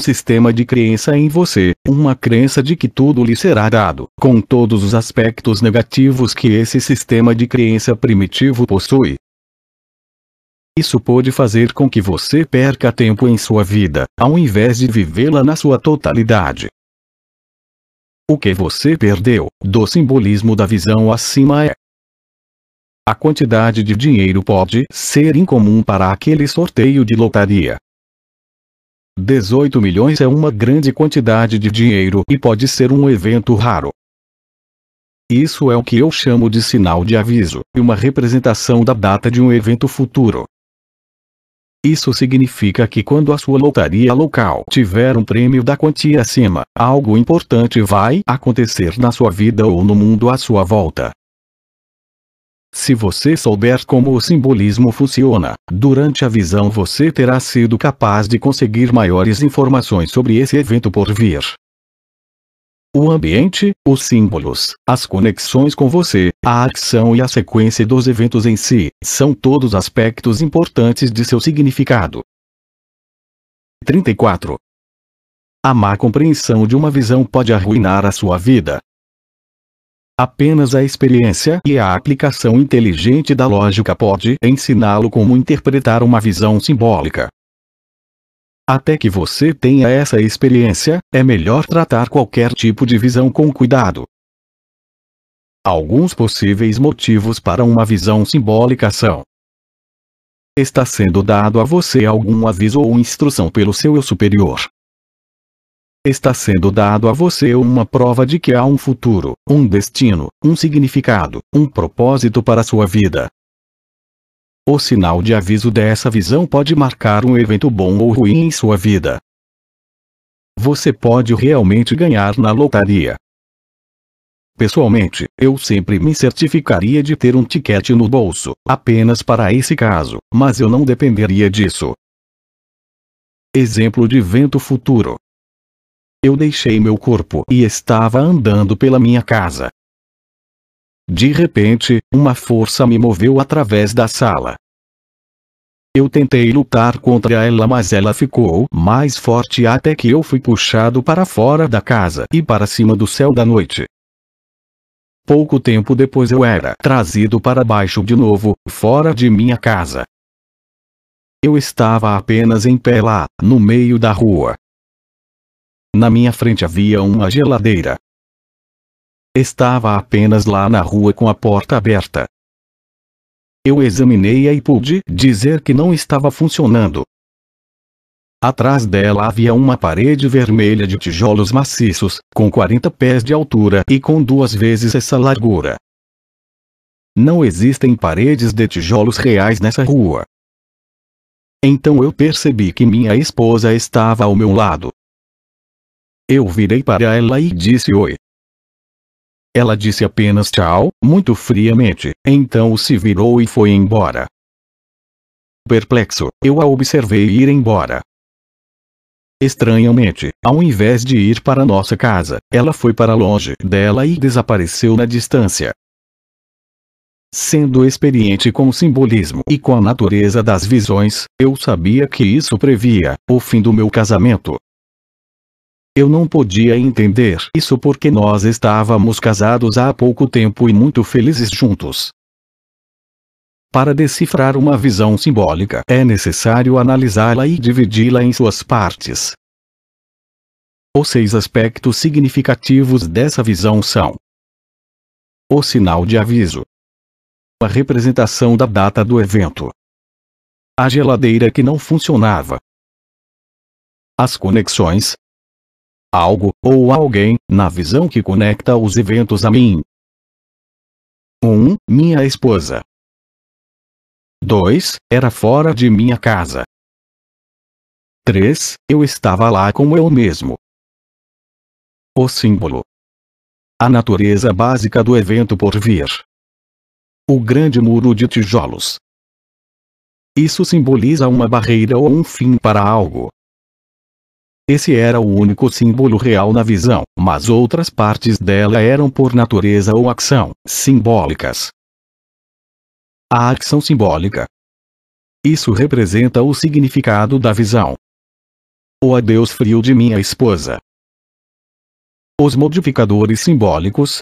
sistema de crença em você, uma crença de que tudo lhe será dado, com todos os aspectos negativos que esse sistema de crença primitivo possui. Isso pode fazer com que você perca tempo em sua vida, ao invés de vivê-la na sua totalidade. O que você perdeu, do simbolismo da visão acima é: a quantidade de dinheiro pode ser incomum para aquele sorteio de lotaria. 18 milhões é uma grande quantidade de dinheiro e pode ser um evento raro. Isso é o que eu chamo de sinal de aviso, e uma representação da data de um evento futuro. Isso significa que quando a sua lotaria local tiver um prêmio da quantia acima, algo importante vai acontecer na sua vida ou no mundo à sua volta. Se você souber como o simbolismo funciona, durante a visão você terá sido capaz de conseguir maiores informações sobre esse evento por vir. O ambiente, os símbolos, as conexões com você, a ação e a sequência dos eventos em si, são todos aspectos importantes de seu significado. 34. A má compreensão de uma visão pode arruinar a sua vida. Apenas a experiência e a aplicação inteligente da lógica pode ensiná-lo como interpretar uma visão simbólica. Até que você tenha essa experiência, é melhor tratar qualquer tipo de visão com cuidado. Alguns possíveis motivos para uma visão simbólica são: está sendo dado a você algum aviso ou instrução pelo seu eu superior. Está sendo dado a você uma prova de que há um futuro, um destino, um significado, um propósito para a sua vida. O sinal de aviso dessa visão pode marcar um evento bom ou ruim em sua vida. Você pode realmente ganhar na lotaria. Pessoalmente, eu sempre me certificaria de ter um ticket no bolso, apenas para esse caso, mas eu não dependeria disso. Exemplo de evento futuro. Eu deixei meu corpo e estava andando pela minha casa. De repente, uma força me moveu através da sala. Eu tentei lutar contra ela, mas ela ficou mais forte até que eu fui puxado para fora da casa e para cima do céu da noite. Pouco tempo depois eu era trazido para baixo de novo, fora de minha casa. Eu estava apenas em pé lá, no meio da rua. Na minha frente havia uma geladeira. Estava apenas lá na rua com a porta aberta. Eu examinei-a e pude dizer que não estava funcionando. Atrás dela havia uma parede vermelha de tijolos maciços, com 40 pés de altura e com 2 vezes essa largura. Não existem paredes de tijolos reais nessa rua. Então eu percebi que minha esposa estava ao meu lado. Eu virei para ela e disse oi. Ela disse apenas tchau, muito friamente, então se virou e foi embora. Perplexo, eu a observei ir embora. Estranhamente, ao invés de ir para nossa casa, ela foi para longe dela e desapareceu na distância. Sendo experiente com o simbolismo e com a natureza das visões, eu sabia que isso previa o fim do meu casamento. Eu não podia entender isso porque nós estávamos casados há pouco tempo e muito felizes juntos. Para decifrar uma visão simbólica, é necessário analisá-la e dividi-la em suas partes. Os 6 aspectos significativos dessa visão são: o sinal de aviso, a representação da data do evento, a geladeira que não funcionava, as conexões, algo, ou alguém, na visão que conecta os eventos a mim. 1. Minha esposa. 2. Era fora de minha casa. 3. Eu estava lá como eu mesmo. O símbolo. A natureza básica do evento por vir. O grande muro de tijolos. Isso simboliza uma barreira ou um fim para algo. Esse era o único símbolo real na visão, mas outras partes dela eram por natureza ou ação, simbólicas. A ação simbólica. Isso representa o significado da visão. o adeus frio de minha esposa. Os modificadores simbólicos.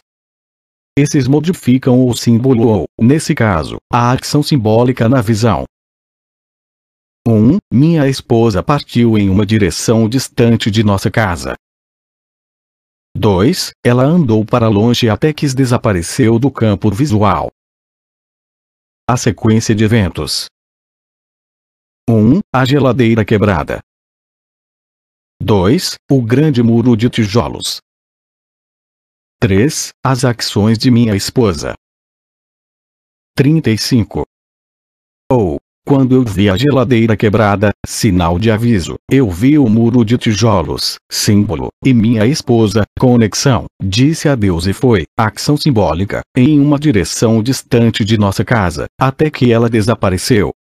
Esses modificam o símbolo ou, nesse caso, a ação simbólica na visão. 1. Minha esposa partiu em uma direção distante de nossa casa. 2. Ela andou para longe até que desapareceu do campo visual. A sequência de eventos. 1. A geladeira quebrada. 2. O grande muro de tijolos. 3. As ações de minha esposa. 35. Quando eu vi a geladeira quebrada, sinal de aviso, eu vi o muro de tijolos, símbolo, e minha esposa, conexão, disse adeus e foi, ação simbólica, em uma direção distante de nossa casa, até que ela desapareceu.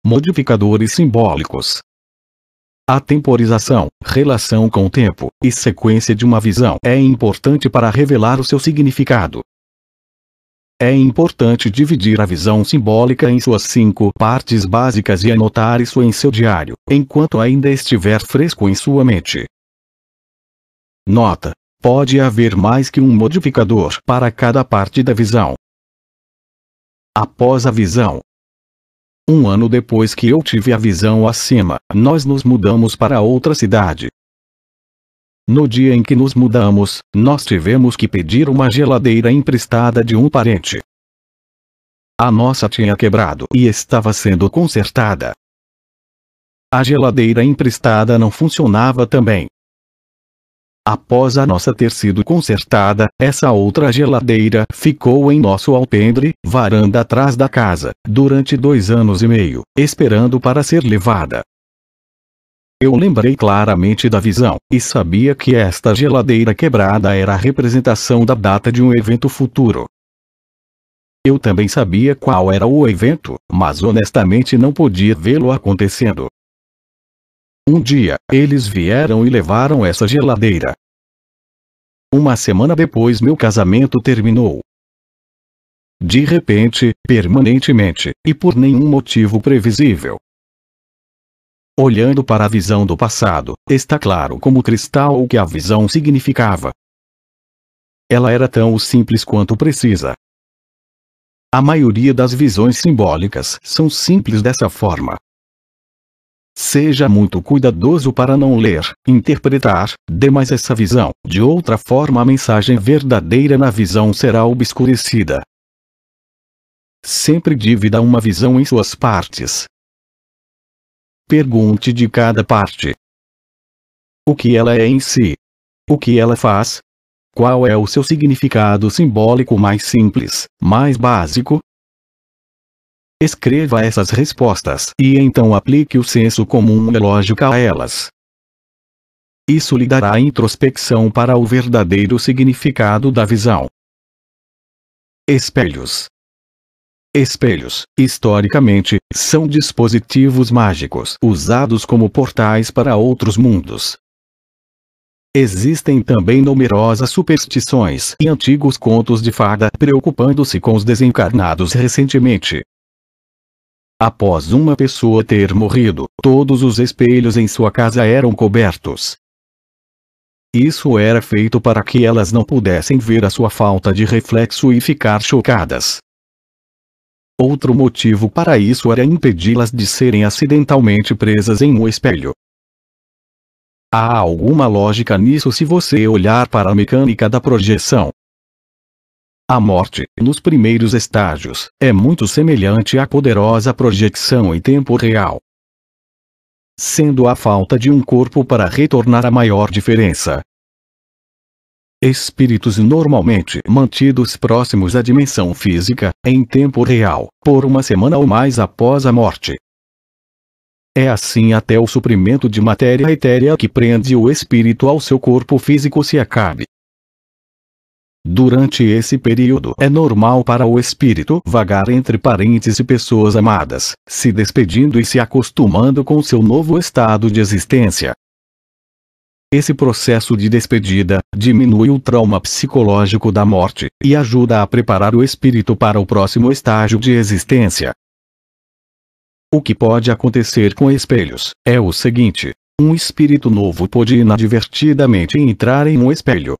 Modificadores simbólicos. A temporização, relação com o tempo, e sequência de uma visão é importante para revelar o seu significado. É importante dividir a visão simbólica em suas 5 partes básicas e anotar isso em seu diário, enquanto ainda estiver fresco em sua mente. Nota: pode haver mais que um modificador para cada parte da visão. Após a visão. 1 ano depois que eu tive a visão acima, nós nos mudamos para outra cidade. No dia em que nos mudamos, nós tivemos que pedir uma geladeira emprestada de um parente. A nossa tinha quebrado e estava sendo consertada. A geladeira emprestada não funcionava também. Após a nossa ter sido consertada, essa outra geladeira ficou em nosso alpendre, varanda atrás da casa, durante 2 anos e meio, esperando para ser levada. Eu lembrei claramente da visão, e sabia que esta geladeira quebrada era a representação da data de um evento futuro. Eu também sabia qual era o evento, mas honestamente não podia vê-lo acontecendo. Um dia, eles vieram e levaram essa geladeira. 1 semana depois meu casamento terminou. De repente, permanentemente, e por nenhum motivo previsível. Olhando para a visão do passado, está claro como cristal o que a visão significava. Ela era tão simples quanto precisa. A maioria das visões simbólicas são simples dessa forma. Seja muito cuidadoso para não ler, interpretar, demais essa visão, de outra forma a mensagem verdadeira na visão será obscurecida. Sempre divida uma visão em suas partes. Pergunte de cada parte. O que ela é em si? O que ela faz? Qual é o seu significado simbólico mais simples, mais básico? Escreva essas respostas e então aplique o senso comum e lógica a elas. Isso lhe dará introspecção para o verdadeiro significado da visão. Espelhos. Espelhos, historicamente, são dispositivos mágicos usados como portais para outros mundos. Existem também numerosas superstições e antigos contos de fada preocupando-se com os desencarnados recentemente. Após uma pessoa ter morrido, todos os espelhos em sua casa eram cobertos. Isso era feito para que elas não pudessem ver a sua falta de reflexo e ficar chocadas. Outro motivo para isso era impedi-las de serem acidentalmente presas em um espelho. Há alguma lógica nisso se você olhar para a mecânica da projeção. A morte, nos primeiros estágios, é muito semelhante à poderosa projeção em tempo real. Sendo a falta de um corpo para retornar a maior diferença. Espíritos normalmente mantidos próximos à dimensão física, em tempo real, por 1 semana ou mais após a morte. É assim até o suprimento de matéria etérea que prende o espírito ao seu corpo físico se acabe. Durante esse período é normal para o espírito vagar entre parentes e pessoas amadas, se despedindo e se acostumando com seu novo estado de existência. Esse processo de despedida diminui o trauma psicológico da morte e ajuda a preparar o espírito para o próximo estágio de existência. O que pode acontecer com espelhos é o seguinte: Um espírito novo pode inadvertidamente entrar em um espelho.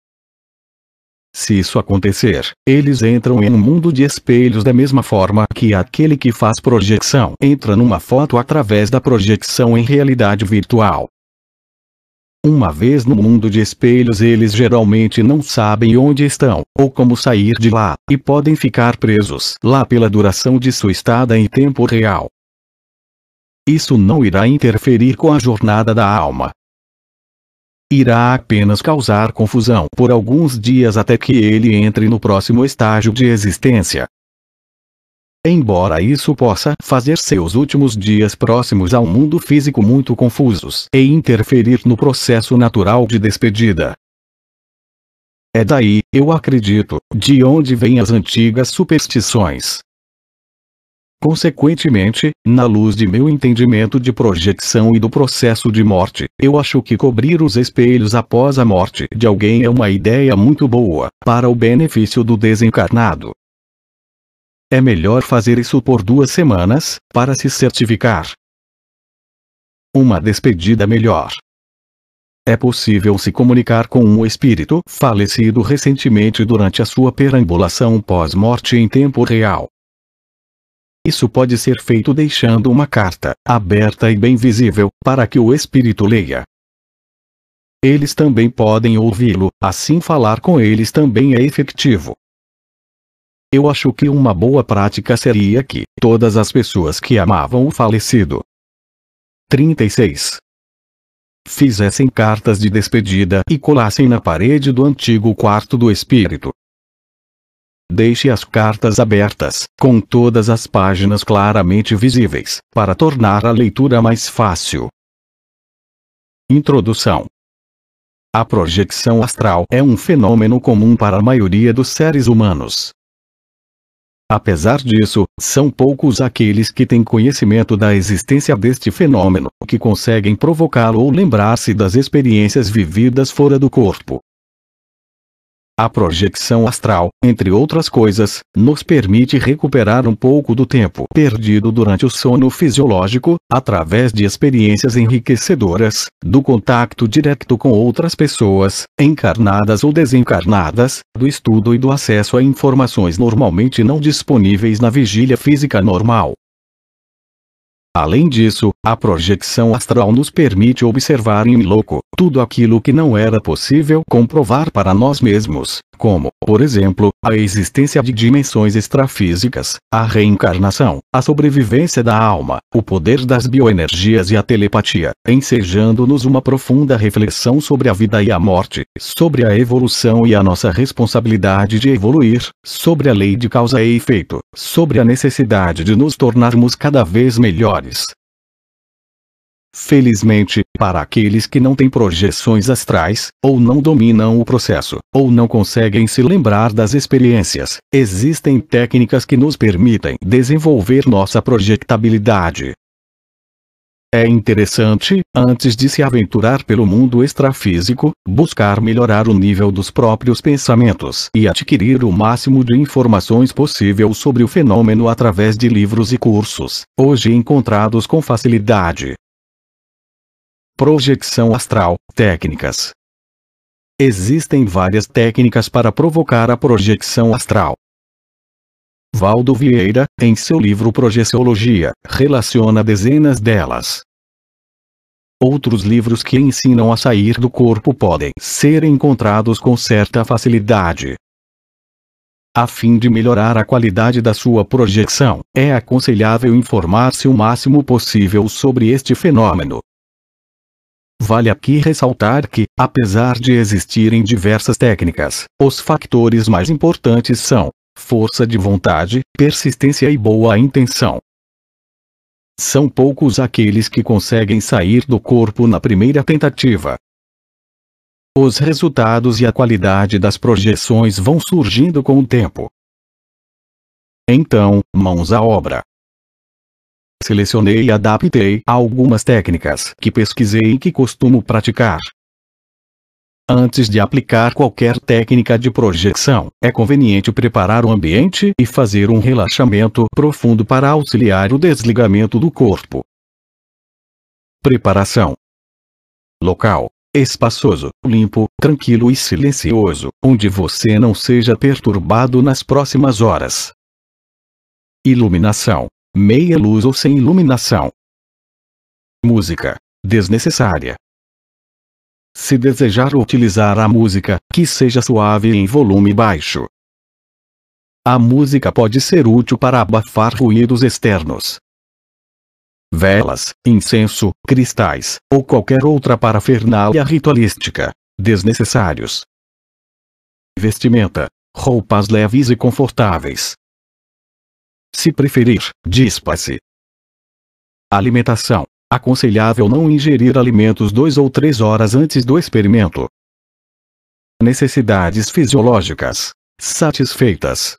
Se isso acontecer, eles entram em um mundo de espelhos da mesma forma que aquele que faz projeção entra numa foto através da projeção em realidade virtual. Uma vez no mundo de espelhos, eles geralmente não sabem onde estão, ou como sair de lá, e podem ficar presos lá pela duração de sua estada em tempo real. Isso não irá interferir com a jornada da alma. Irá apenas causar confusão por alguns dias até que ele entre no próximo estágio de existência. Embora isso possa fazer seus últimos dias próximos ao mundo físico muito confusos e interferir no processo natural de despedida. É daí, eu acredito, de onde vêm as antigas superstições. Consequentemente, na luz de meu entendimento de projeção e do processo de morte, eu acho que cobrir os espelhos após a morte de alguém é uma ideia muito boa, para o benefício do desencarnado. É melhor fazer isso por 2 semanas, para se certificar. Uma despedida melhor. É possível se comunicar com um espírito falecido recentemente durante a sua perambulação pós-morte em tempo real. Isso pode ser feito deixando uma carta, aberta e bem visível, para que o espírito leia. Eles também podem ouvi-lo, assim falar com eles também é efetivo. Eu acho que uma boa prática seria que todas as pessoas que amavam o falecido 36 fizessem cartas de despedida e colassem na parede do antigo quarto do espírito. Deixe as cartas abertas, com todas as páginas claramente visíveis, para tornar a leitura mais fácil. Introdução. A projeção astral é um fenômeno comum para a maioria dos seres humanos. Apesar disso, são poucos aqueles que têm conhecimento da existência deste fenômeno, que conseguem provocá-lo ou lembrar-se das experiências vividas fora do corpo. A projeção astral, entre outras coisas, nos permite recuperar um pouco do tempo perdido durante o sono fisiológico, através de experiências enriquecedoras, do contato direto com outras pessoas, encarnadas ou desencarnadas, do estudo e do acesso a informações normalmente não disponíveis na vigília física normal. Além disso, a projeção astral nos permite observar em loco tudo aquilo que não era possível comprovar para nós mesmos, como, por exemplo, a existência de dimensões extrafísicas, a reencarnação, a sobrevivência da alma, o poder das bioenergias e a telepatia, ensejando-nos uma profunda reflexão sobre a vida e a morte, sobre a evolução e a nossa responsabilidade de evoluir, sobre a lei de causa e efeito, sobre a necessidade de nos tornarmos cada vez melhores. Felizmente, para aqueles que não têm projeções astrais, ou não dominam o processo, ou não conseguem se lembrar das experiências, existem técnicas que nos permitem desenvolver nossa projectabilidade. É interessante, antes de se aventurar pelo mundo extrafísico, buscar melhorar o nível dos próprios pensamentos e adquirir o máximo de informações possível sobre o fenômeno através de livros e cursos, hoje encontrados com facilidade. Projeção astral, técnicas. Existem várias técnicas para provocar a projeção astral. Valdo Vieira, em seu livro Projeciologia, relaciona dezenas delas. Outros livros que ensinam a sair do corpo podem ser encontrados com certa facilidade. A fim de melhorar a qualidade da sua projeção, é aconselhável informar-se o máximo possível sobre este fenômeno. Vale aqui ressaltar que, apesar de existirem diversas técnicas, os fatores mais importantes são força de vontade, persistência e boa intenção. São poucos aqueles que conseguem sair do corpo na primeira tentativa. Os resultados e a qualidade das projeções vão surgindo com o tempo. Então, mãos à obra. Selecionei e adaptei algumas técnicas que pesquisei e que costumo praticar. Antes de aplicar qualquer técnica de projeção, é conveniente preparar o ambiente e fazer um relaxamento profundo para auxiliar o desligamento do corpo. Preparação. Local: espaçoso, limpo, tranquilo e silencioso, onde você não seja perturbado nas próximas horas. Iluminação: meia luz ou sem iluminação. Música: desnecessária. Se desejar utilizar a música, que seja suave e em volume baixo. A música pode ser útil para abafar ruídos externos. Velas, incenso, cristais, ou qualquer outra parafernália ritualística, desnecessários. Vestimenta: roupas leves e confortáveis. Se preferir, dispa-se. Alimentação: aconselhável não ingerir alimentos 2 ou 3 horas antes do experimento. Necessidades fisiológicas satisfeitas.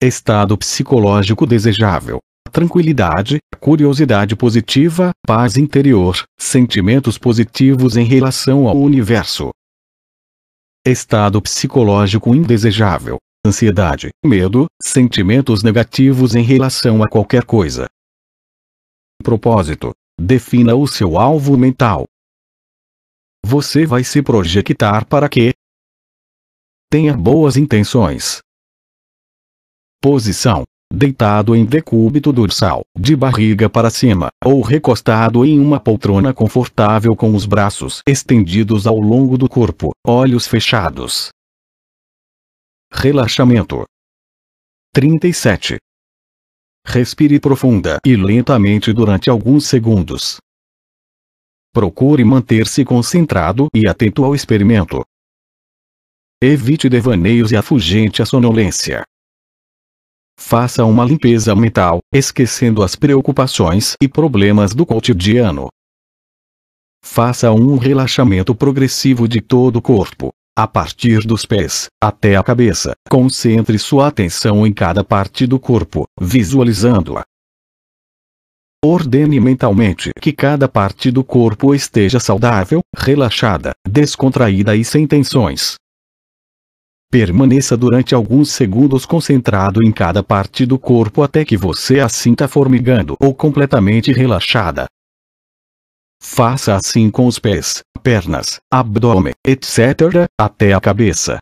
Estado psicológico desejável: tranquilidade, curiosidade positiva, paz interior, sentimentos positivos em relação ao universo. Estado psicológico indesejável: ansiedade, medo, sentimentos negativos em relação a qualquer coisa. Propósito: defina o seu alvo mental. Você vai se projetar para quê? Tenha boas intenções. Posição: deitado em decúbito dorsal, de barriga para cima, ou recostado em uma poltrona confortável com os braços estendidos ao longo do corpo, olhos fechados. Relaxamento. 37. Respire profunda e lentamente durante alguns segundos. Procure manter-se concentrado e atento ao experimento. Evite devaneios e afugente a sonolência. Faça uma limpeza mental, esquecendo as preocupações e problemas do cotidiano. Faça um relaxamento progressivo de todo o corpo, a partir dos pés até a cabeça. Concentre sua atenção em cada parte do corpo, visualizando-a. Ordene mentalmente que cada parte do corpo esteja saudável, relaxada, descontraída e sem tensões. Permaneça durante alguns segundos concentrado em cada parte do corpo até que você a sinta formigando ou completamente relaxada. Faça assim com os pés, pernas, abdômen, etc., até a cabeça.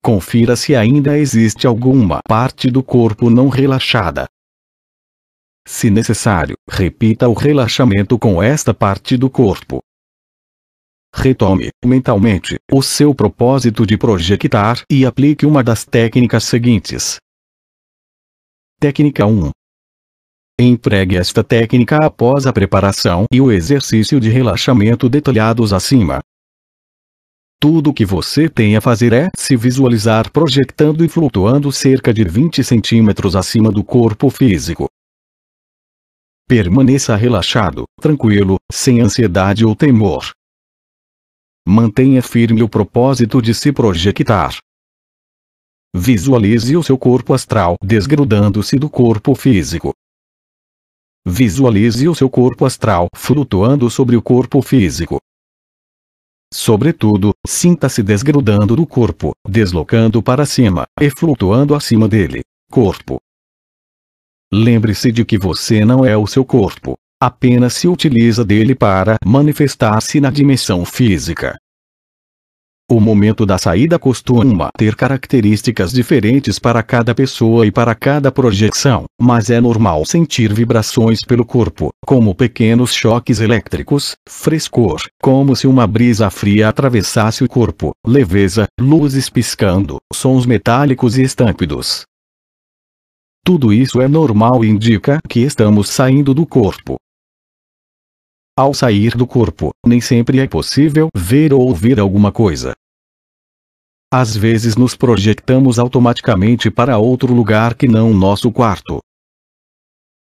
Confira se ainda existe alguma parte do corpo não relaxada. Se necessário, repita o relaxamento com esta parte do corpo. Retome, mentalmente, o seu propósito de projetar e aplique uma das técnicas seguintes. Técnica 1. Empregue esta técnica após a preparação e o exercício de relaxamento detalhados acima. Tudo o que você tem a fazer é se visualizar projetando e flutuando cerca de 20 centímetros acima do corpo físico. Permaneça relaxado, tranquilo, sem ansiedade ou temor. Mantenha firme o propósito de se projetar. Visualize o seu corpo astral desgrudando-se do corpo físico. Visualize o seu corpo astral flutuando sobre o corpo físico. Sobretudo, sinta-se desgrudando do corpo, deslocando para cima, e flutuando acima dele. Corpo. Lembre-se de que você não é o seu corpo. Apenas se utiliza dele para manifestar-se na dimensão física. O momento da saída costuma ter características diferentes para cada pessoa e para cada projeção, mas é normal sentir vibrações pelo corpo, como pequenos choques elétricos, frescor, como se uma brisa fria atravessasse o corpo, leveza, luzes piscando, sons metálicos e estâmpidos. Tudo isso é normal e indica que estamos saindo do corpo. Ao sair do corpo, nem sempre é possível ver ou ouvir alguma coisa. Às vezes nos projetamos automaticamente para outro lugar que não nosso quarto.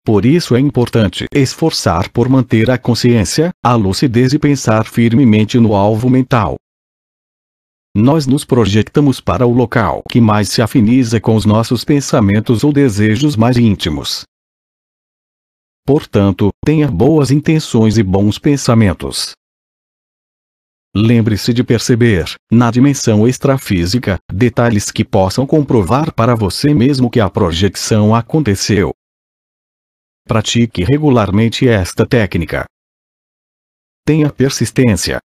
Por isso é importante esforçar por manter a consciência, a lucidez e pensar firmemente no alvo mental. Nós nos projetamos para o local que mais se afiniza com os nossos pensamentos ou desejos mais íntimos. Portanto, tenha boas intenções e bons pensamentos. Lembre-se de perceber, na dimensão extrafísica, detalhes que possam comprovar para você mesmo que a projeção aconteceu. Pratique regularmente esta técnica. Tenha persistência.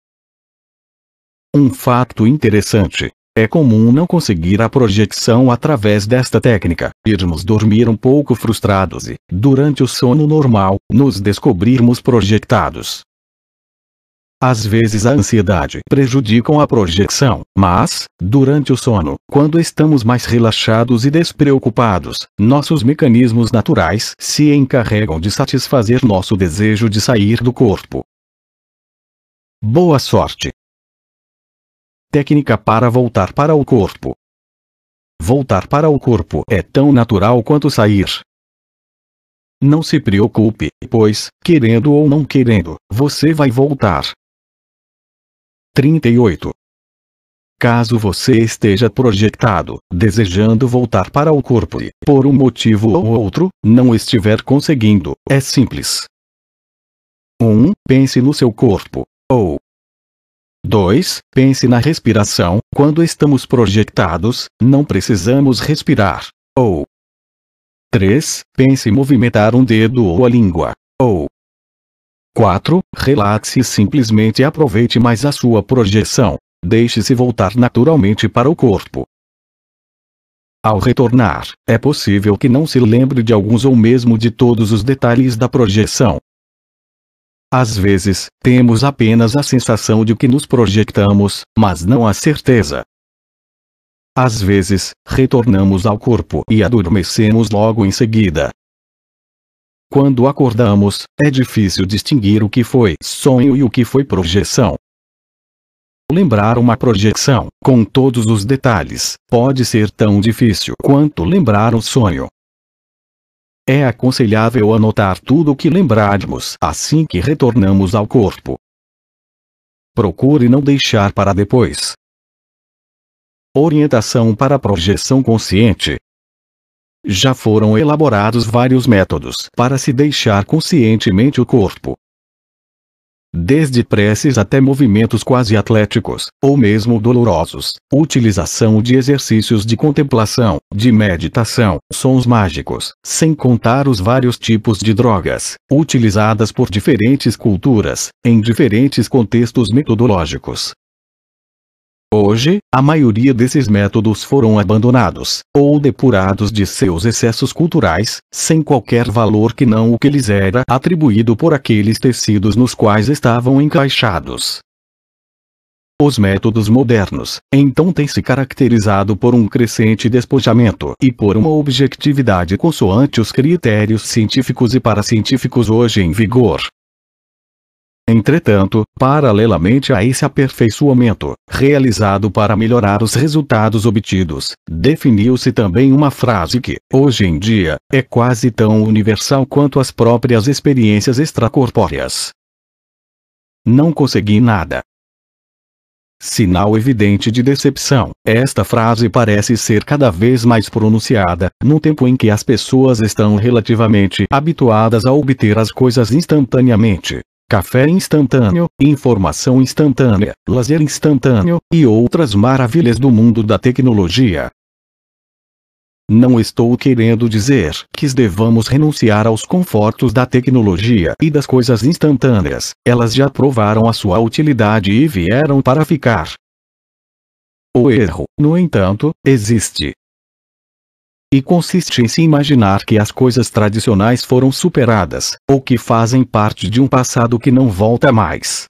Um fato interessante. É comum não conseguir a projeção através desta técnica, irmos dormir um pouco frustrados e, durante o sono normal, nos descobrirmos projetados. Às vezes a ansiedade prejudica a projeção, mas, durante o sono, quando estamos mais relaxados e despreocupados, nossos mecanismos naturais se encarregam de satisfazer nosso desejo de sair do corpo. Boa sorte! Técnica para voltar para o corpo. Voltar para o corpo é tão natural quanto sair. Não se preocupe, pois, querendo ou não querendo, você vai voltar. 38. Caso você esteja projetado, desejando voltar para o corpo e, por um motivo ou outro, não estiver conseguindo, é simples. 1. Pense no seu corpo. Ou 2. Pense na respiração. Quando estamos projetados, não precisamos respirar. Ou 3. Pense em movimentar um dedo ou a língua. Ou 4. Relaxe e simplesmente aproveite mais a sua projeção. Deixe-se voltar naturalmente para o corpo. Ao retornar, é possível que não se lembre de alguns ou mesmo de todos os detalhes da projeção. Às vezes, temos apenas a sensação de que nos projetamos, mas não a certeza. Às vezes, retornamos ao corpo e adormecemos logo em seguida. Quando acordamos, é difícil distinguir o que foi sonho e o que foi projeção. Lembrar uma projeção, com todos os detalhes, pode ser tão difícil quanto lembrar um sonho. É aconselhável anotar tudo o que lembrarmos assim que retornamos ao corpo. Procure não deixar para depois. Orientação para a projeção consciente. Já foram elaborados vários métodos para se deixar conscientemente o corpo. Desde preces até movimentos quase atléticos, ou mesmo dolorosos, utilização de exercícios de contemplação, de meditação, sons mágicos, sem contar os vários tipos de drogas, utilizadas por diferentes culturas, em diferentes contextos metodológicos. Hoje, a maioria desses métodos foram abandonados, ou depurados de seus excessos culturais, sem qualquer valor que não o que lhes era atribuído por aqueles tecidos nos quais estavam encaixados. Os métodos modernos, então, têm se caracterizado por um crescente despojamento e por uma objetividade consoante os critérios científicos e paracientíficos hoje em vigor. Entretanto, paralelamente a esse aperfeiçoamento, realizado para melhorar os resultados obtidos, definiu-se também uma frase que, hoje em dia, é quase tão universal quanto as próprias experiências extracorpóreas. Não consegui nada. Sinal evidente de decepção, esta frase parece ser cada vez mais pronunciada, num tempo em que as pessoas estão relativamente habituadas a obter as coisas instantaneamente. Café instantâneo, informação instantânea, lazer instantâneo, e outras maravilhas do mundo da tecnologia. Não estou querendo dizer que devamos renunciar aos confortos da tecnologia e das coisas instantâneas, elas já provaram a sua utilidade e vieram para ficar. O erro, no entanto, existe. E consiste em se imaginar que as coisas tradicionais foram superadas, ou que fazem parte de um passado que não volta mais.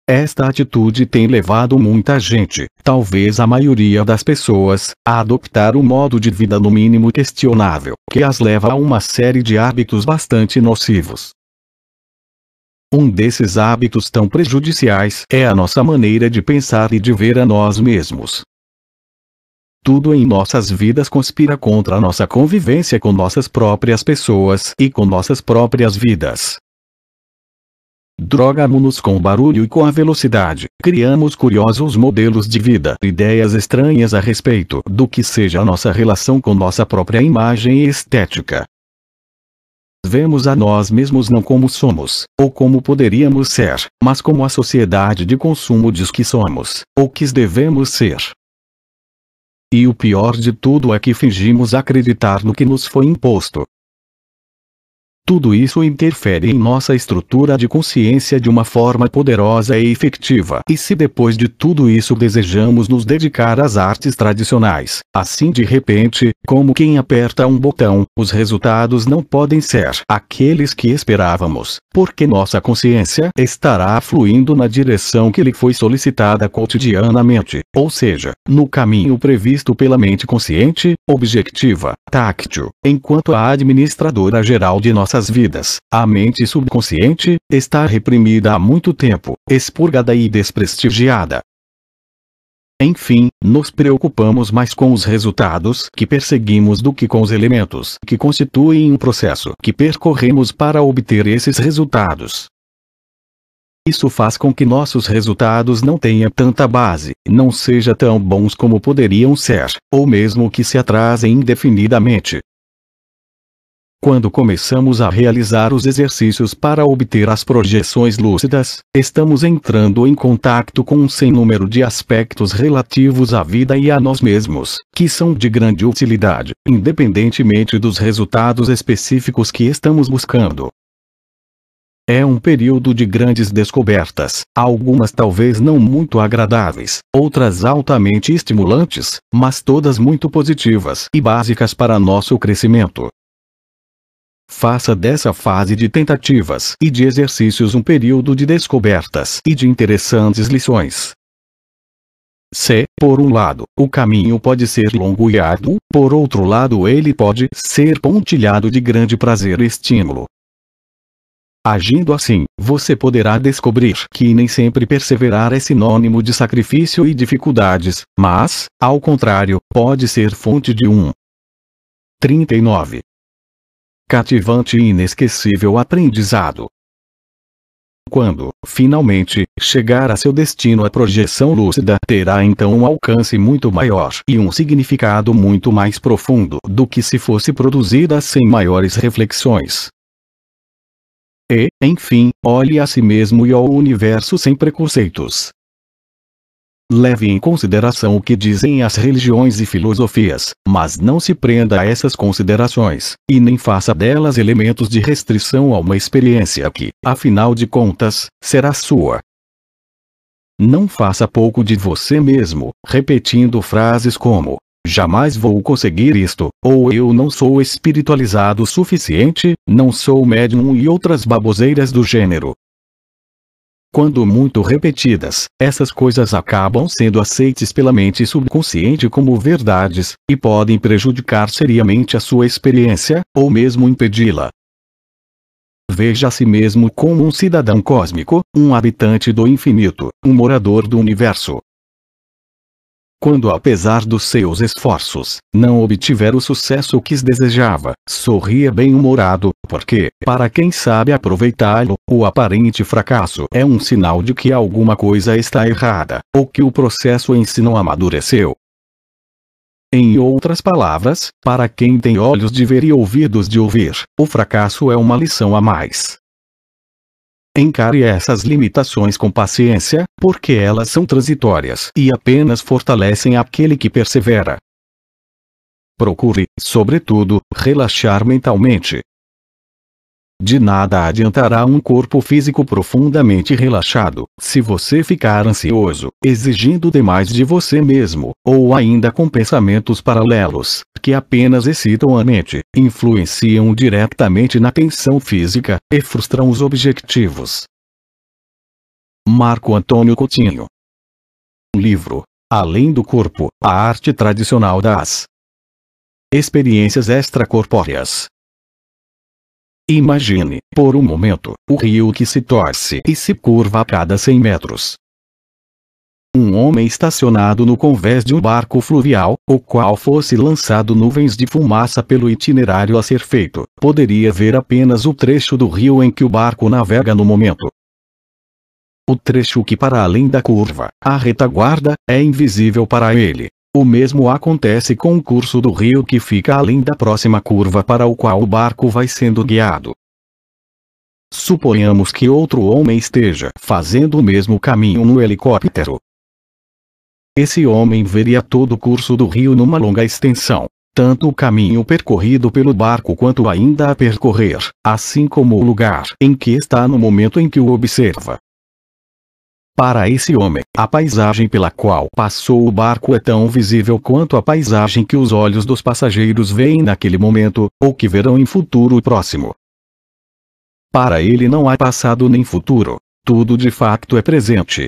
Esta atitude tem levado muita gente, talvez a maioria das pessoas, a adoptar um modo de vida no mínimo questionável, que as leva a uma série de hábitos bastante nocivos. Um desses hábitos tão prejudiciais é a nossa maneira de pensar e de ver a nós mesmos. Tudo em nossas vidas conspira contra a nossa convivência com nossas próprias pessoas e com nossas próprias vidas. Drogamos-nos com o barulho e com a velocidade, criamos curiosos modelos de vida, ideias estranhas a respeito do que seja a nossa relação com nossa própria imagem e estética. Vemos a nós mesmos não como somos, ou como poderíamos ser, mas como a sociedade de consumo diz que somos, ou que devemos ser. E o pior de tudo é que fingimos acreditar no que nos foi imposto. Tudo isso interfere em nossa estrutura de consciência de uma forma poderosa e efetiva. E se depois de tudo isso desejamos nos dedicar às artes tradicionais, assim de repente, como quem aperta um botão, os resultados não podem ser aqueles que esperávamos, porque nossa consciência estará fluindo na direção que lhe foi solicitada cotidianamente, ou seja, no caminho previsto pela mente consciente, objetiva, táctil, enquanto a administradora geral de nossas vidas, a mente subconsciente, está reprimida há muito tempo, expurgada e desprestigiada. Enfim, nos preocupamos mais com os resultados que perseguimos do que com os elementos que constituem um processo que percorremos para obter esses resultados. Isso faz com que nossos resultados não tenham tanta base, não sejam tão bons como poderiam ser, ou mesmo que se atrasem indefinidamente. Quando começamos a realizar os exercícios para obter as projeções lúcidas, estamos entrando em contato com um sem número de aspectos relativos à vida e a nós mesmos, que são de grande utilidade, independentemente dos resultados específicos que estamos buscando. É um período de grandes descobertas, algumas talvez não muito agradáveis, outras altamente estimulantes, mas todas muito positivas e básicas para nosso crescimento. Faça dessa fase de tentativas e de exercícios um período de descobertas e de interessantes lições. Se, por um lado, o caminho pode ser longo e árduo, por outro lado ele pode ser pontilhado de grande prazer e estímulo. Agindo assim, você poderá descobrir que nem sempre perseverar é sinônimo de sacrifício e dificuldades, mas, ao contrário, pode ser fonte de 39. Cativante e inesquecível aprendizado. Quando, finalmente, chegar a seu destino, a projeção lúcida terá então um alcance muito maior e um significado muito mais profundo do que se fosse produzida sem maiores reflexões. E, enfim, olhe a si mesmo e ao universo sem preconceitos. Leve em consideração o que dizem as religiões e filosofias, mas não se prenda a essas considerações, e nem faça delas elementos de restrição a uma experiência que, afinal de contas, será sua. Não faça pouco de você mesmo, repetindo frases como: jamais vou conseguir isto, ou eu não sou espiritualizado o suficiente, não sou médium e outras baboseiras do gênero. Quando muito repetidas, essas coisas acabam sendo aceites pela mente subconsciente como verdades, e podem prejudicar seriamente a sua experiência, ou mesmo impedi-la. Veja a si mesmo como um cidadão cósmico, um habitante do infinito, um morador do universo. Quando, apesar dos seus esforços, não obtiver o sucesso que desejava, sorria bem-humorado, porque, para quem sabe aproveitá-lo, o aparente fracasso é um sinal de que alguma coisa está errada, ou que o processo em si não amadureceu. Em outras palavras, para quem tem olhos de ver e ouvidos de ouvir, o fracasso é uma lição a mais. Encare essas limitações com paciência, porque elas são transitórias e apenas fortalecem aquele que persevera. Procure, sobretudo, relaxar mentalmente. De nada adiantará um corpo físico profundamente relaxado, se você ficar ansioso, exigindo demais de você mesmo, ou ainda com pensamentos paralelos, que apenas excitam a mente, influenciam diretamente na tensão física, e frustram os objetivos. Marco Antônio Coutinho. Livro: Além do Corpo, a Arte Tradicional das Experiências Extracorpóreas. Imagine, por um momento, o rio que se torce e se curva a cada 100 metros. Um homem estacionado no convés de um barco fluvial, o qual fosse lançado nuvens de fumaça pelo itinerário a ser feito, poderia ver apenas o trecho do rio em que o barco navega no momento. O trecho que para além da curva, a retaguarda, é invisível para ele. O mesmo acontece com o curso do rio que fica além da próxima curva para o qual o barco vai sendo guiado. Suponhamos que outro homem esteja fazendo o mesmo caminho no helicóptero. Esse homem veria todo o curso do rio numa longa extensão. tanto o caminho percorrido pelo barco quanto ainda a percorrer, assim como o lugar em que está no momento em que o observa. Para esse homem, a paisagem pela qual passou o barco é tão visível quanto a paisagem que os olhos dos passageiros veem naquele momento, ou que verão em futuro próximo. Para ele não há passado nem futuro, tudo de facto é presente.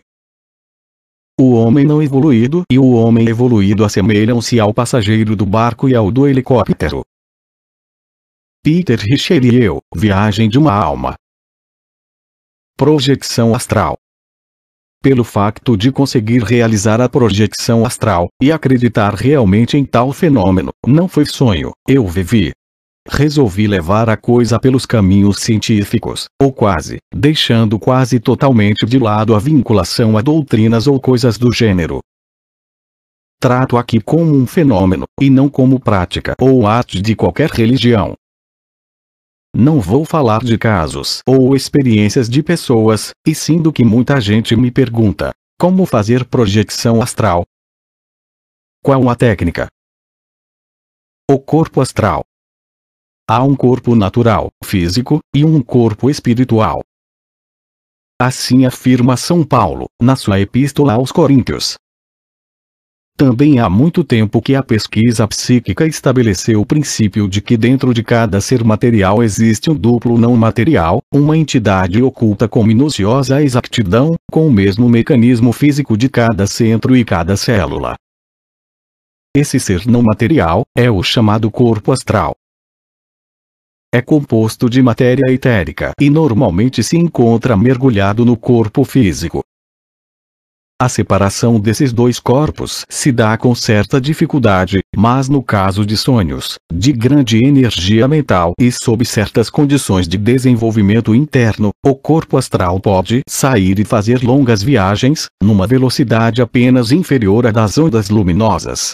O homem não evoluído e o homem evoluído assemelham-se ao passageiro do barco e ao do helicóptero. Peter Richelieu, Viagem de uma Alma. Projeção astral. Pelo facto de conseguir realizar a projeção astral, e acreditar realmente em tal fenômeno, não foi sonho, eu vivi. Resolvi levar a coisa pelos caminhos científicos, ou quase, deixando quase totalmente de lado a vinculação a doutrinas ou coisas do gênero. Trato aqui como um fenômeno, e não como prática ou arte de qualquer religião. Não vou falar de casos ou experiências de pessoas, e sim do que muita gente me pergunta: como fazer projeção astral? Qual a técnica? O corpo astral. Há um corpo natural, físico, e um corpo espiritual. Assim afirma São Paulo, na sua Epístola aos Coríntios. Também há muito tempo que a pesquisa psíquica estabeleceu o princípio de que dentro de cada ser material existe um duplo não material, uma entidade oculta com minuciosa exatidão, com o mesmo mecanismo físico de cada centro e cada célula. Esse ser não material é o chamado corpo astral. É composto de matéria etérica e normalmente se encontra mergulhado no corpo físico. A separação desses dois corpos se dá com certa dificuldade, mas no caso de sonhos, de grande energia mental e sob certas condições de desenvolvimento interno, o corpo astral pode sair e fazer longas viagens, numa velocidade apenas inferior à das ondas luminosas.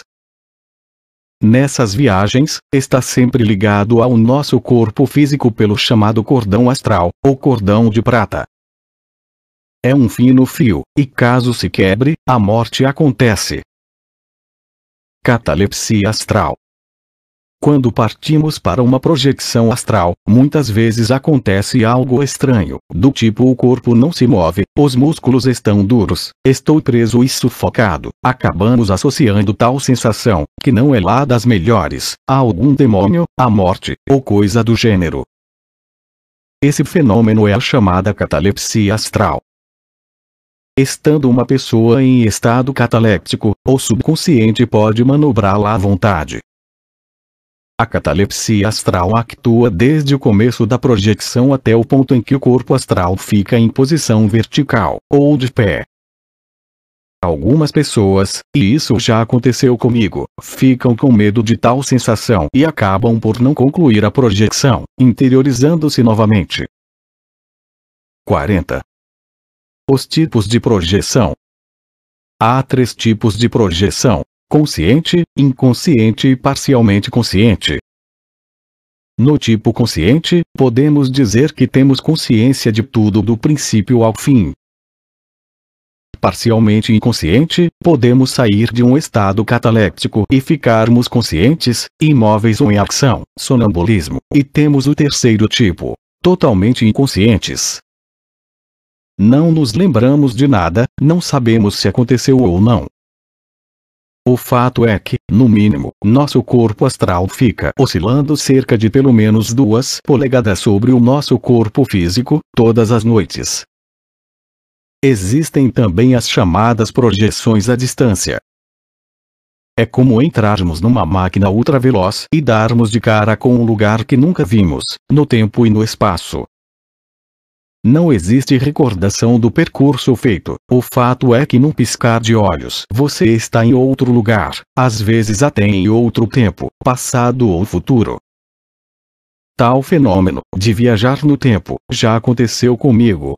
Nessas viagens, está sempre ligado ao nosso corpo físico pelo chamado cordão astral, ou cordão de prata. É um fino fio, e caso se quebre, a morte acontece. Catalepsia astral. Quando partimos para uma projeção astral, muitas vezes acontece algo estranho, do tipo o corpo não se move, os músculos estão duros, estou preso e sufocado. Acabamos associando tal sensação, que não é lá das melhores, a algum demônio, a morte, ou coisa do gênero. Esse fenômeno é a chamada catalepsia astral. Estando uma pessoa em estado cataléptico, o subconsciente pode manobrá-la à vontade. A catalepsia astral atua desde o começo da projeção até o ponto em que o corpo astral fica em posição vertical, ou de pé. Algumas pessoas, e isso já aconteceu comigo, ficam com medo de tal sensação e acabam por não concluir a projeção, interiorizando-se novamente. 40. Os tipos de projeção. Há 3 tipos de projeção: consciente, inconsciente e parcialmente consciente. No tipo consciente, podemos dizer que temos consciência de tudo do princípio ao fim. Parcialmente inconsciente, podemos sair de um estado cataléptico e ficarmos conscientes, imóveis ou em ação, sonambulismo, e temos o terceiro tipo, totalmente inconscientes. Não nos lembramos de nada, não sabemos se aconteceu ou não. O fato é que, no mínimo, nosso corpo astral fica oscilando cerca de pelo menos 2 polegadas sobre o nosso corpo físico, todas as noites. Existem também as chamadas projeções à distância. É como entrarmos numa máquina ultraveloz e darmos de cara com um lugar que nunca vimos, no tempo e no espaço. Não existe recordação do percurso feito, o fato é que num piscar de olhos você está em outro lugar, às vezes até em outro tempo, passado ou futuro. Tal fenômeno, de viajar no tempo, já aconteceu comigo.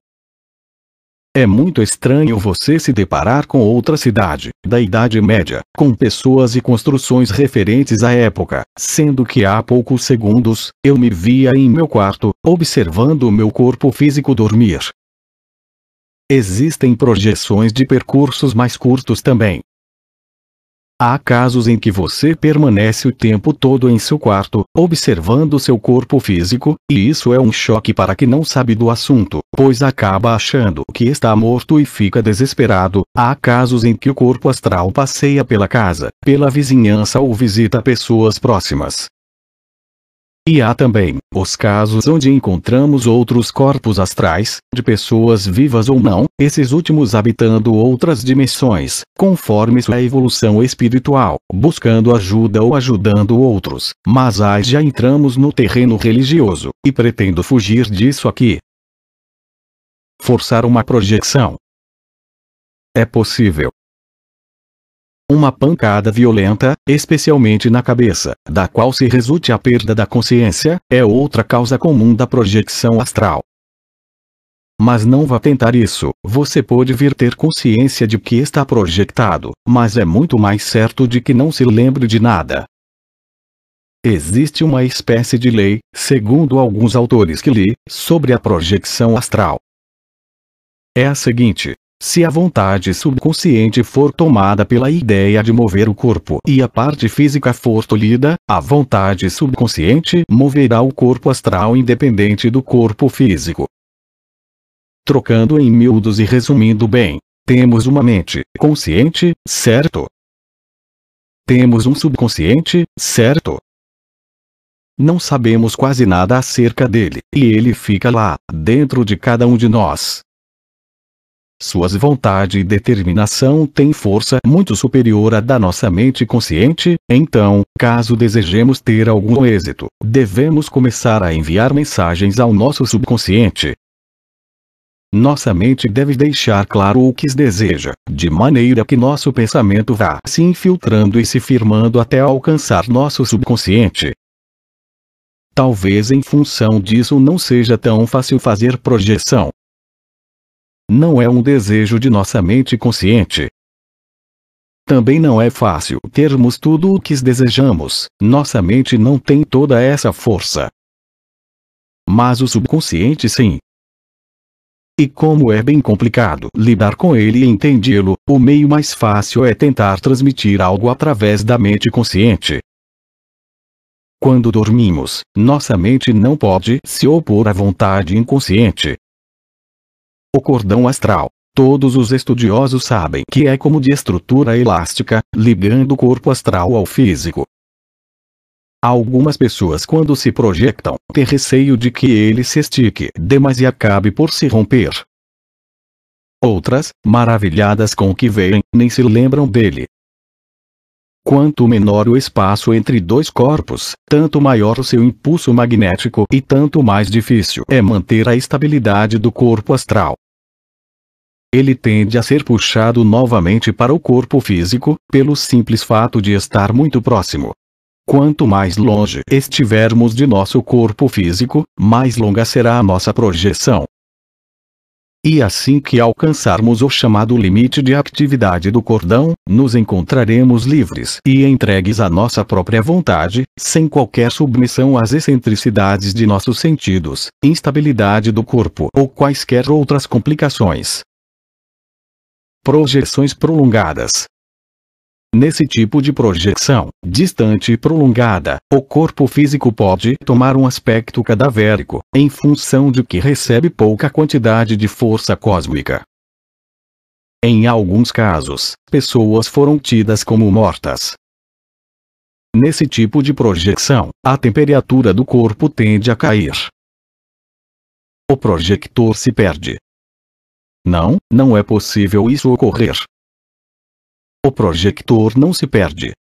É muito estranho você se deparar com outra cidade, da Idade Média, com pessoas e construções referentes à época, sendo que há poucos segundos, eu me via em meu quarto, observando o meu corpo físico dormir. Existem projeções de percursos mais curtos também. Há casos em que você permanece o tempo todo em seu quarto, observando seu corpo físico, e isso é um choque para quem não sabe do assunto, pois acaba achando que está morto e fica desesperado. Há casos em que o corpo astral passeia pela casa, pela vizinhança ou visita pessoas próximas. E há também os casos onde encontramos outros corpos astrais, de pessoas vivas ou não, esses últimos habitando outras dimensões, conforme sua evolução espiritual, buscando ajuda ou ajudando outros. Mas aí já entramos no terreno religioso, e pretendo fugir disso aqui. Forçar uma projeção. É possível. Uma pancada violenta, especialmente na cabeça, da qual se resulte a perda da consciência, é outra causa comum da projeção astral. Mas não vá tentar isso. Você pode vir ter consciência de que está projetado, mas é muito mais certo de que não se lembre de nada. Existe uma espécie de lei, segundo alguns autores que li, sobre a projeção astral. É a seguinte: se a vontade subconsciente for tomada pela ideia de mover o corpo e a parte física for tolhida, a vontade subconsciente moverá o corpo astral independente do corpo físico. Trocando em miúdos e resumindo bem, temos uma mente consciente, certo? Temos um subconsciente, certo? Não sabemos quase nada acerca dele, e ele fica lá, dentro de cada um de nós. Suas vontade e determinação têm força muito superior à da nossa mente consciente, então, caso desejemos ter algum êxito, devemos começar a enviar mensagens ao nosso subconsciente. Nossa mente deve deixar claro o que deseja, de maneira que nosso pensamento vá se infiltrando e se firmando até alcançar nosso subconsciente. Talvez em função disso não seja tão fácil fazer projeção. Não é um desejo de nossa mente consciente. Também não é fácil termos tudo o que desejamos, nossa mente não tem toda essa força. Mas o subconsciente sim. E como é bem complicado lidar com ele e entendê-lo, o meio mais fácil é tentar transmitir algo através da mente consciente. Quando dormimos, nossa mente não pode se opor à vontade inconsciente. O cordão astral, todos os estudiosos sabem que é como de estrutura elástica, ligando o corpo astral ao físico. Algumas pessoas, quando se projetam, têm receio de que ele se estique demais e acabe por se romper. Outras, maravilhadas com o que veem, nem se lembram dele. Quanto menor o espaço entre dois corpos, tanto maior o seu impulso magnético e tanto mais difícil é manter a estabilidade do corpo astral. Ele tende a ser puxado novamente para o corpo físico, pelo simples fato de estar muito próximo. Quanto mais longe estivermos de nosso corpo físico, mais longa será a nossa projeção. E assim que alcançarmos o chamado limite de atividade do cordão, nos encontraremos livres e entregues à nossa própria vontade, sem qualquer submissão às excentricidades de nossos sentidos, instabilidade do corpo ou quaisquer outras complicações. Projeções prolongadas. Nesse tipo de projeção, distante e prolongada, o corpo físico pode tomar um aspecto cadavérico, em função de que recebe pouca quantidade de força cósmica. Em alguns casos, pessoas foram tidas como mortas. Nesse tipo de projeção, a temperatura do corpo tende a cair. O projector se perde. Não, não é possível isso ocorrer. O projector não se perde.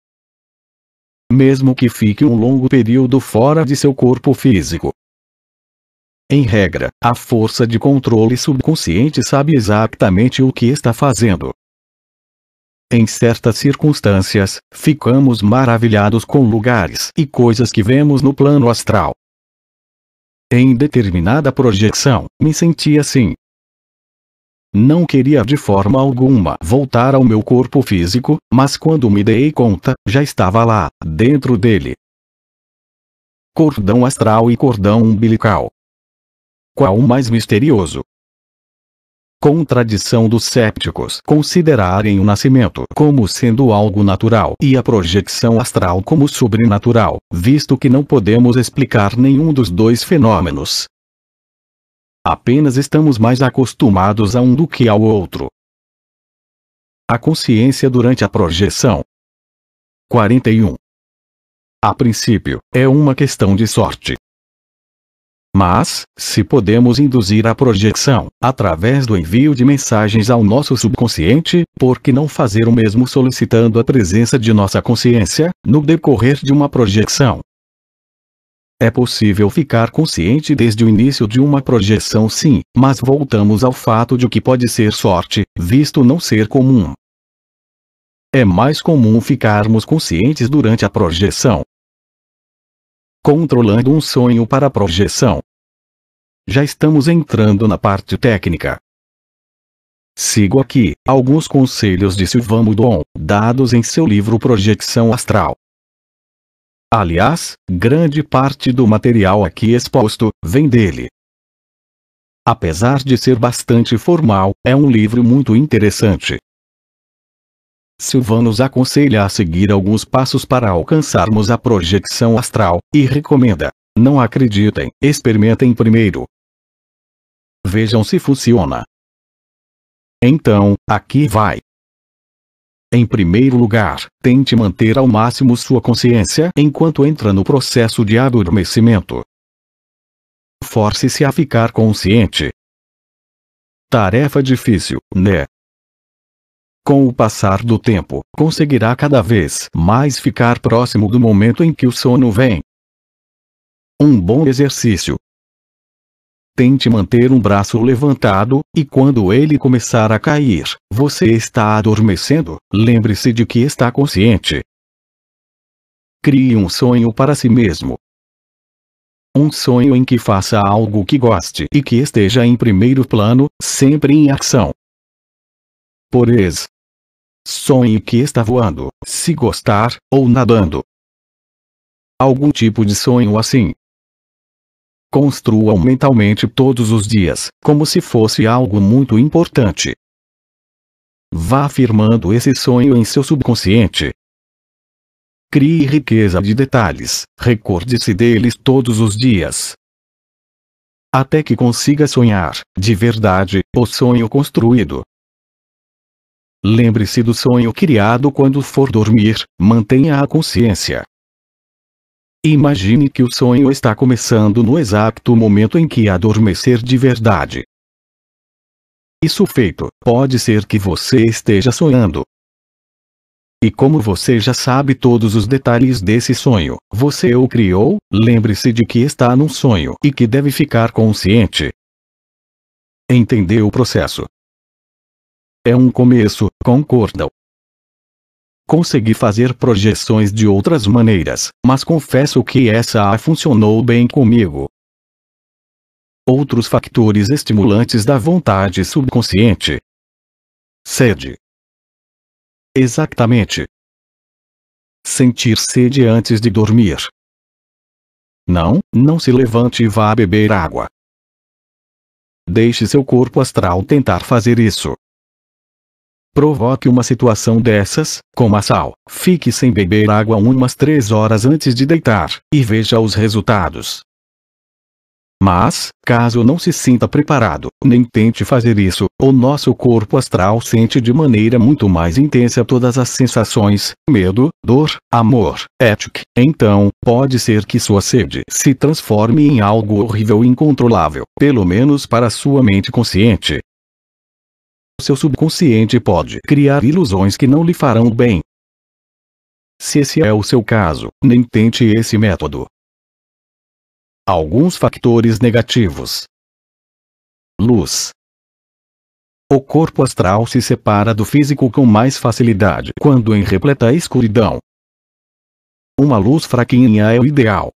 Mesmo que fique um longo período fora de seu corpo físico. Em regra, a força de controle subconsciente sabe exatamente o que está fazendo. Em certas circunstâncias, ficamos maravilhados com lugares e coisas que vemos no plano astral. Em determinada projeção, me senti assim. Não queria de forma alguma voltar ao meu corpo físico, mas quando me dei conta, já estava lá, dentro dele. Cordão astral e cordão umbilical. Qual o mais misterioso? Contradição dos cépticos considerarem o nascimento como sendo algo natural e a projeção astral como sobrenatural, visto que não podemos explicar nenhum dos dois fenômenos. Apenas estamos mais acostumados a um do que ao outro. A consciência durante a projeção. 41. A princípio, é uma questão de sorte. Mas, se podemos induzir a projeção, através do envio de mensagens ao nosso subconsciente, por que não fazer o mesmo solicitando a presença de nossa consciência, no decorrer de uma projeção? É possível ficar consciente desde o início de uma projeção, sim, mas voltamos ao fato de que pode ser sorte, visto não ser comum. É mais comum ficarmos conscientes durante a projeção. Controlando um sonho para a projeção. Já estamos entrando na parte técnica. Sigo aqui alguns conselhos de Sylvain Moudon, dados em seu livro Projeção Astral. Aliás, grande parte do material aqui exposto vem dele. Apesar de ser bastante formal, é um livro muito interessante. Sylvain nos aconselha a seguir alguns passos para alcançarmos a projeção astral, e recomenda: não acreditem, experimentem primeiro. Vejam se funciona. Então, aqui vai. Em primeiro lugar, tente manter ao máximo sua consciência enquanto entra no processo de adormecimento. Force-se a ficar consciente. Tarefa difícil, né? Com o passar do tempo, conseguirá cada vez mais ficar próximo do momento em que o sono vem. Um bom exercício. Tente manter um braço levantado, e quando ele começar a cair, você está adormecendo, lembre-se de que está consciente. Crie um sonho para si mesmo. Um sonho em que faça algo que goste e que esteja em primeiro plano, sempre em ação. Por exemplo, sonhe que está voando, se gostar, ou nadando. Algum tipo de sonho assim. Construa-o mentalmente todos os dias, como se fosse algo muito importante. Vá afirmando esse sonho em seu subconsciente. Crie riqueza de detalhes, recorde-se deles todos os dias. Até que consiga sonhar, de verdade, o sonho construído. Lembre-se do sonho criado quando for dormir, mantenha a consciência. Imagine que o sonho está começando no exato momento em que adormecer de verdade. Isso feito, pode ser que você esteja sonhando. E como você já sabe todos os detalhes desse sonho, você o criou, lembre-se de que está num sonho e que deve ficar consciente. Entendeu o processo? É um começo, concordam? Consegui fazer projeções de outras maneiras, mas confesso que essa funcionou bem comigo. Outros fatores estimulantes da vontade subconsciente. Sede. Exatamente. Sentir sede antes de dormir. Não se levante e vá beber água. Deixe seu corpo astral tentar fazer isso. Provoque uma situação dessas, como a sal. Fique sem beber água umas 3 horas antes de deitar, e veja os resultados. Mas, caso não se sinta preparado, nem tente fazer isso, o nosso corpo astral sente de maneira muito mais intensa todas as sensações, medo, dor, amor, ética. Então, pode ser que sua sede se transforme em algo horrível e incontrolável, pelo menos para sua mente consciente. Seu subconsciente pode criar ilusões que não lhe farão bem. Se esse é o seu caso, nem tente esse método. Alguns fatores negativos. Luz. O corpo astral se separa do físico com mais facilidade quando em repleta escuridão. Uma luz fraquinha é o ideal.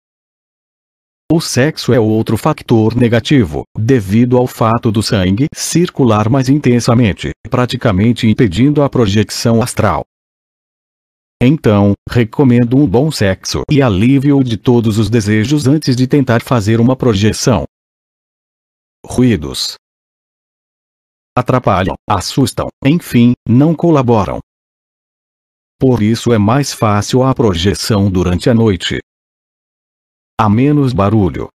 O sexo é outro fator negativo, devido ao fato do sangue circular mais intensamente, praticamente impedindo a projeção astral. Então, recomendo um bom sexo e alívio de todos os desejos antes de tentar fazer uma projeção. Ruídos. atrapalham, assustam, enfim, não colaboram. Por isso é mais fácil a projeção durante a noite. Há menos barulho.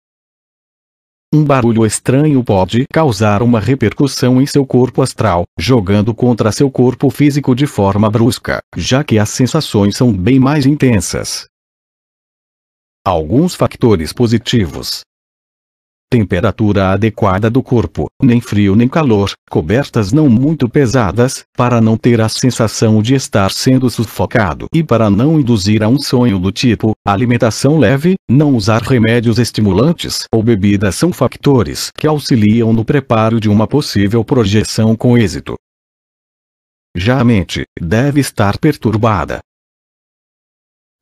Um barulho estranho pode causar uma repercussão em seu corpo astral, jogando contra seu corpo físico de forma brusca, já que as sensações são bem mais intensas. Alguns fatores positivos: temperatura adequada do corpo, nem frio nem calor, cobertas não muito pesadas, para não ter a sensação de estar sendo sufocado e para não induzir a um sonho do tipo, alimentação leve, não usar remédios estimulantes ou bebidas são factores que auxiliam no preparo de uma possível projeção com êxito. Já a mente deve estar perturbada.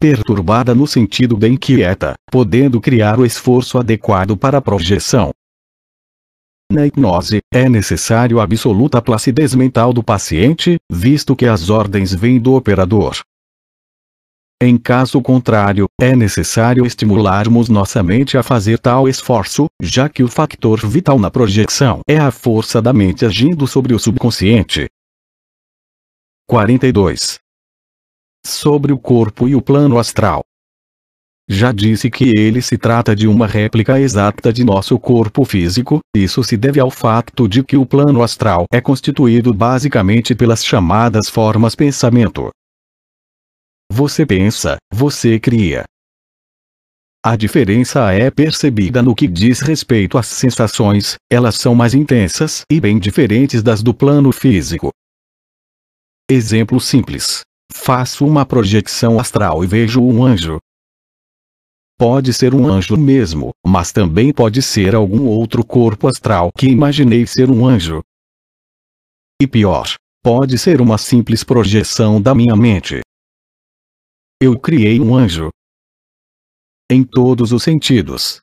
Perturbada no sentido de inquieta, podendo criar o esforço adequado para a projeção. Na hipnose, é necessário a absoluta placidez mental do paciente, visto que as ordens vêm do operador. Em caso contrário, é necessário estimularmos nossa mente a fazer tal esforço, já que o fator vital na projeção é a força da mente agindo sobre o subconsciente. 42. Sobre o corpo e o plano astral. Já disse que ele se trata de uma réplica exata de nosso corpo físico, isso se deve ao fato de que o plano astral é constituído basicamente pelas chamadas formas pensamento. Você pensa, você cria. A diferença é percebida no que diz respeito às sensações, elas são mais intensas e bem diferentes das do plano físico. Exemplo simples. Faço uma projeção astral e vejo um anjo. Pode ser um anjo mesmo, mas também pode ser algum outro corpo astral que imaginei ser um anjo. E pior, pode ser uma simples projeção da minha mente. Eu criei um anjo. Em todos os sentidos.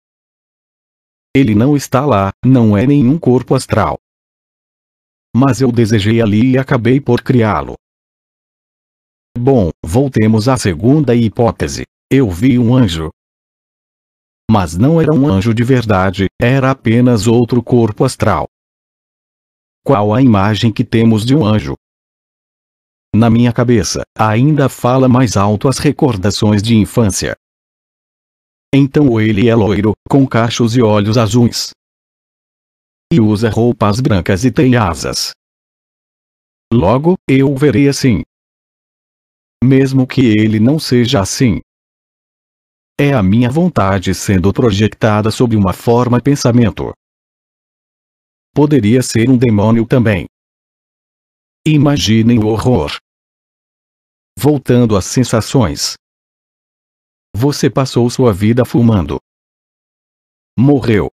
Ele não está lá, não é nenhum corpo astral. Mas eu desejei ali e acabei por criá-lo. Bom, voltemos à segunda hipótese. Eu vi um anjo. Mas não era um anjo de verdade, era apenas outro corpo astral. Qual a imagem que temos de um anjo? Na minha cabeça, ainda fala mais alto as recordações de infância. Então ele é loiro, com cachos e olhos azuis. E usa roupas brancas e tem asas. Logo, eu o verei assim. Mesmo que ele não seja assim. É a minha vontade sendo projetada sob uma forma pensamento. Poderia ser um demônio também. Imaginem o horror. Voltando às sensações. Você passou sua vida fumando. Morreu.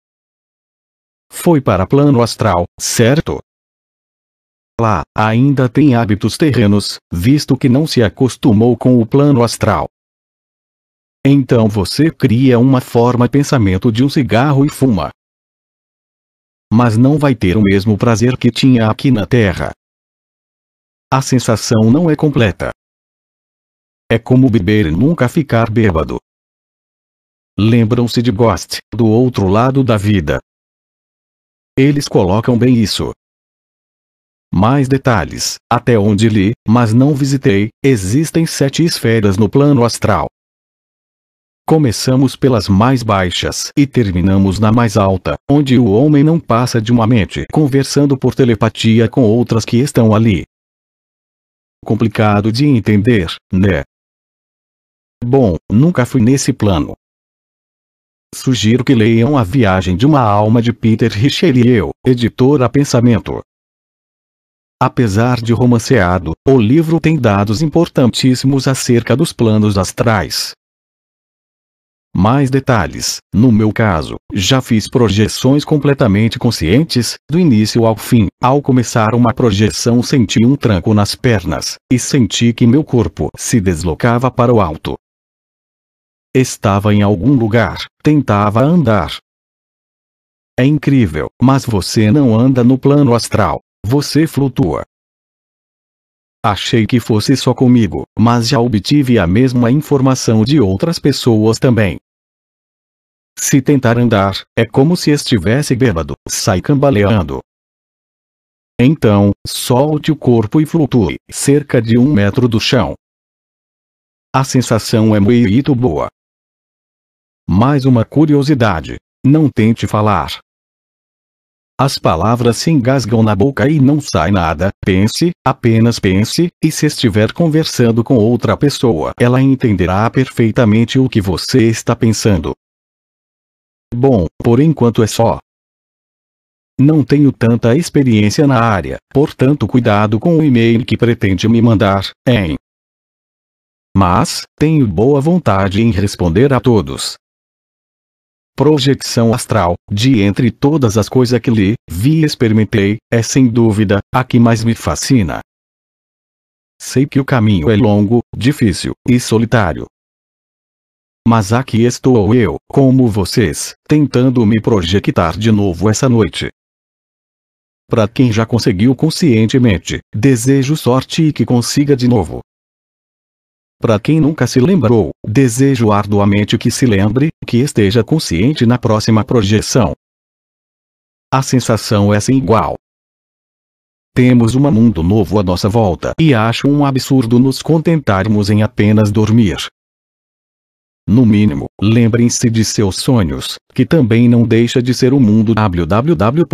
Foi para plano astral, certo? Lá, ainda tem hábitos terrenos, visto que não se acostumou com o plano astral. Então você cria uma forma pensamento de um cigarro e fuma. Mas não vai ter o mesmo prazer que tinha aqui na Terra. A sensação não é completa. É como beber e nunca ficar bêbado. Lembram-se de Ghost, do outro lado da vida. Eles colocam bem isso. Mais detalhes, até onde li, mas não visitei, existem 7 esferas no plano astral. Começamos pelas mais baixas e terminamos na mais alta, onde o homem não passa de uma mente conversando por telepatia com outras que estão ali. Complicado de entender, né? Bom, nunca fui nesse plano. Sugiro que leiam A Viagem de uma Alma de Peter Richelieu, editora Pensamento. Apesar de romanceado, o livro tem dados importantíssimos acerca dos planos astrais. Mais detalhes, no meu caso, já fiz projeções completamente conscientes, do início ao fim. Ao começar uma projeção senti um tranco nas pernas, e senti que meu corpo se deslocava para o alto. Estava em algum lugar, tentava andar. É incrível, mas você não anda no plano astral. Você flutua. Achei que fosse só comigo, mas já obtive a mesma informação de outras pessoas também. Se tentar andar, é como se estivesse bêbado, sai cambaleando. Então, solte o corpo e flutue cerca de 1 metro do chão. A sensação é muito boa. Mais uma curiosidade: não tente falar. As palavras se engasgam na boca e não sai nada. Pense, apenas pense, e se estiver conversando com outra pessoa, ela entenderá perfeitamente o que você está pensando. Bom, por enquanto é só. Não tenho tanta experiência na área, portanto cuidado com o e-mail que pretende me mandar, hein? Mas, tenho boa vontade em responder a todos. Projeção astral, de entre todas as coisas que li, vi e experimentei, é sem dúvida, a que mais me fascina. Sei que o caminho é longo, difícil e solitário. Mas aqui estou eu, como vocês, tentando me projetar de novo essa noite. Para quem já conseguiu conscientemente, desejo sorte e que consiga de novo. Para quem nunca se lembrou, desejo arduamente que se lembre, que esteja consciente na próxima projeção. A sensação é sem igual. Temos um mundo novo à nossa volta e acho um absurdo nos contentarmos em apenas dormir. No mínimo, lembrem-se de seus sonhos, que também não deixa de ser o mundo www.ib.org.br.